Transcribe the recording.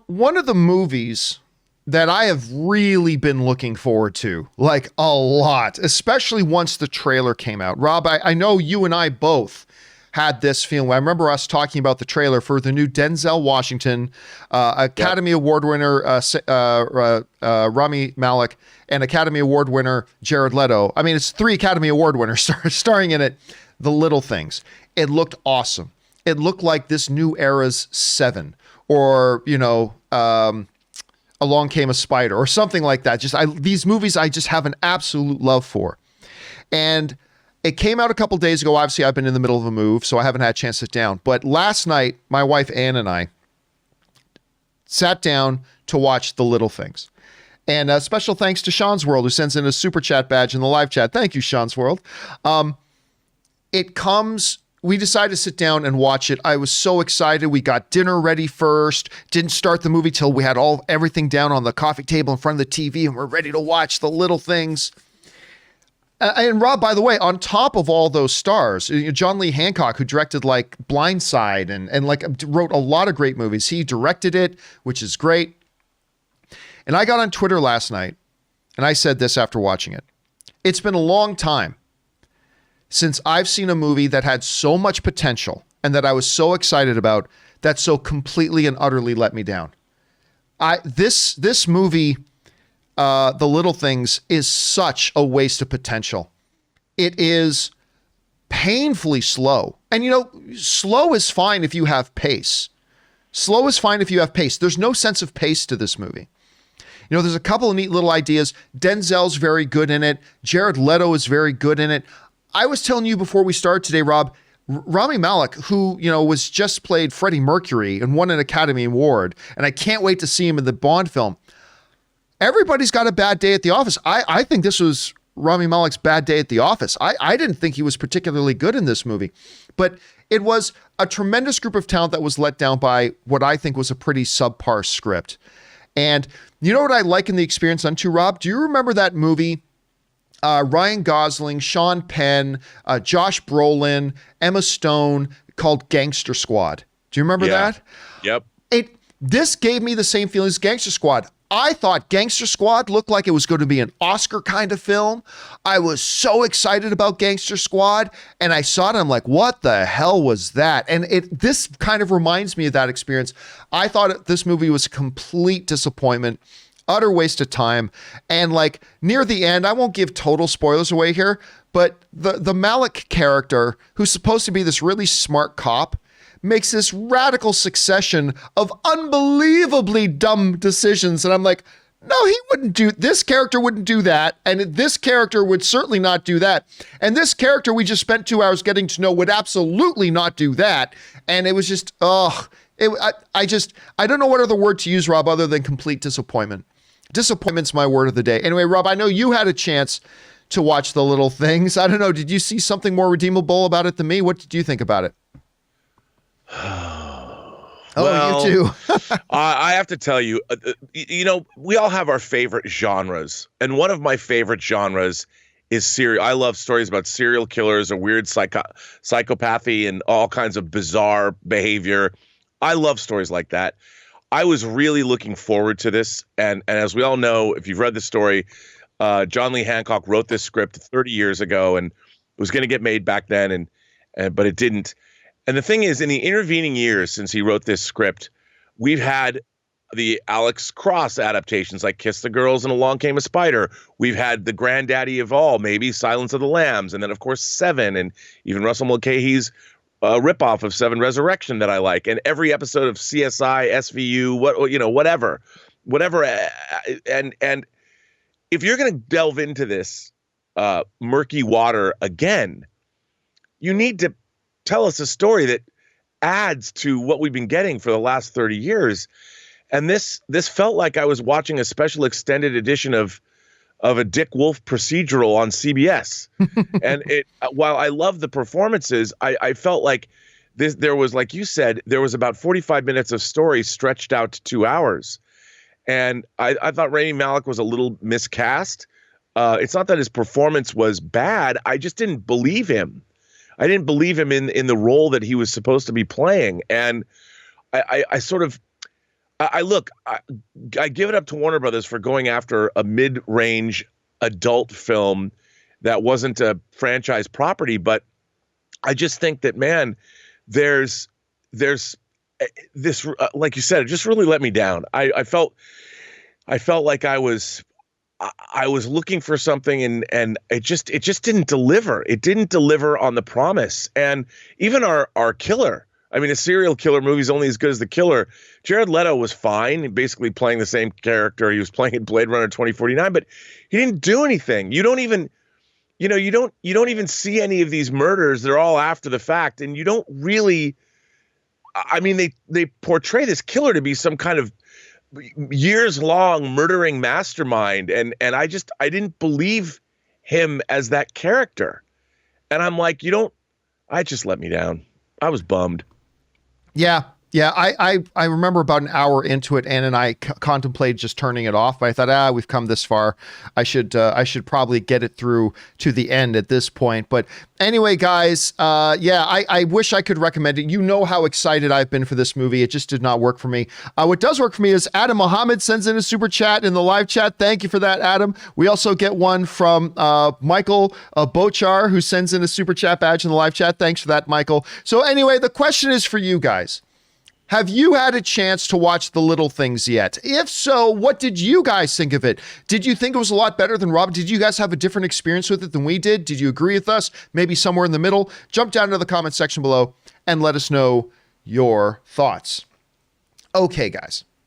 One of the movies that I have really been looking forward to, like a lot, especially once the trailer came out. Rob, I know you and I both had this feeling. I remember us talking about the trailer for the new Denzel Washington, Academy Award winner Rami Malek, and Academy Award winner Jared Leto. I mean, it's 3 Academy Award winners starring in it. The Little Things. It looked awesome. It looked like this new era's Seven, or Along Came a Spider, or something like that. These movies I just have an absolute love for. And it came out a couple days ago. Obviously, I've been in the middle of a move, so I haven't had a chance to sit down. But last night, my wife Ann and I sat down to watch The Little Things. And special thanks to Sean's World, who sends in a super chat badge in the live chat. Thank you, Sean's World. We decided to sit down and watch it. I was so excited. We got dinner ready first. Didn't start the movie till we had everything down on the coffee table in front of the TV, and we're ready to watch The Little Things. And Rob, by the way, on top of all those stars, John Lee Hancock, who directed like Blindside and like wrote a lot of great movies. He directed it, which is great. And I got on Twitter last night and I said this after watching it. It's been a long time since I've seen a movie that had so much potential and that I was so excited about that so completely and utterly let me down. This movie, The Little Things, is such a waste of potential. It is painfully slow. And slow is fine if you have pace. Slow is fine if you have pace. There's no sense of pace to this movie. There's a couple of neat little ideas. Denzel's very good in it. Jared Leto is very good in it. I was telling you before we started today, Rob, Rami Malek, who, was just played Freddie Mercury and won an Academy Award, and I can't wait to see him in the Bond film. Everybody's got a bad day at the office. I think this was Rami Malek's bad day at the office. I didn't think he was particularly good in this movie, but it was a tremendous group of talent that was let down by what I think was a pretty subpar script. And you know what I like in the experience on too, Rob? Do you remember that movie? Ryan Gosling, Sean Penn, Josh Brolin, Emma Stone, called Gangster Squad. Do you remember that? Yep. This gave me the same feeling as Gangster Squad. I thought Gangster Squad looked like it was going to be an Oscar kind of film. I was so excited about Gangster Squad, and I saw it and I'm like, what the hell was that? And this kind of reminds me of that experience. I thought this movie was a complete disappointment, utter waste of time. And like near the end, I won't give total spoilers away here, but the Malik character, who's supposed to be this really smart cop, makes this radical succession of unbelievably dumb decisions. And I'm like, no, this character wouldn't do that. And this character would certainly not do that. And this character we just spent 2 hours getting to know would absolutely not do that. And it was just, I don't know what other word to use, Rob, other than complete disappointment. Disappointment's my word of the day. Anyway, Rob, I know you had a chance to watch The Little Things. I don't know. Did you see something more redeemable about it than me? What did you think about it? Well, you too. I have to tell you, we all have our favorite genres. And one of my favorite genres is serial. I love stories about serial killers or weird psychopathy and all kinds of bizarre behavior. I love stories like that. I was really looking forward to this. And as we all know, if you've read the story, John Lee Hancock wrote this script 30 years ago and it was going to get made back then, but it didn't. And the thing is, in the intervening years since he wrote this script, we've had the Alex Cross adaptations like Kiss the Girls and Along Came a Spider. We've had the granddaddy of all, maybe Silence of the Lambs, and then, of course, Seven, and even Russell Mulcahy's ripoff of Seven Resurrection that I like, and every episode of CSI, SVU, whatever. And if you're going to delve into this murky water again, you need to tell us a story that adds to what we've been getting for the last 30 years. And this felt like I was watching a special extended edition of a Dick Wolf procedural on CBS. And while I love the performances, I felt like there was, like you said, there was about 45 minutes of story stretched out to 2 hours. And I thought Rami Malek was a little miscast. It's not that his performance was bad. I just didn't believe him. I didn't believe him in the role that he was supposed to be playing. And I give it up to Warner Brothers for going after a mid-range adult film that wasn't a franchise property, but I just think that, man, there's this, like you said, it just really let me down. I felt like I was looking for something, and it just didn't deliver. It didn't deliver on the promise. And even our killer, I mean, a serial killer movie is only as good as the killer. Jared Leto was fine, basically playing the same character he was playing in Blade Runner 2049, but he didn't do anything. You don't even see any of these murders. They're all after the fact, and you don't really. I mean, they portray this killer to be some kind of years-long murdering mastermind, and I didn't believe him as that character. And I'm like, I just let me down. I was bummed. Yeah. I remember about an hour into it, Ann and I contemplated just turning it off, but I thought, we've come this far. I should probably get it through to the end at this point. But anyway, guys, I wish I could recommend it. You know how excited I've been for this movie. It just did not work for me. What does work for me is Adam Muhammad sends in a super chat in the live chat. Thank you for that, Adam. We also get one from Michael Bochar, who sends in a super chat badge in the live chat. Thanks for that, Michael. So anyway, the question is for you guys. Have you had a chance to watch The Little Things yet? If so, what did you guys think of it? Did you think it was a lot better than Rob? Did you guys have a different experience with it than we did? Did you agree with us? Maybe somewhere in the middle? Jump down to the comment section below and let us know your thoughts. Okay, guys.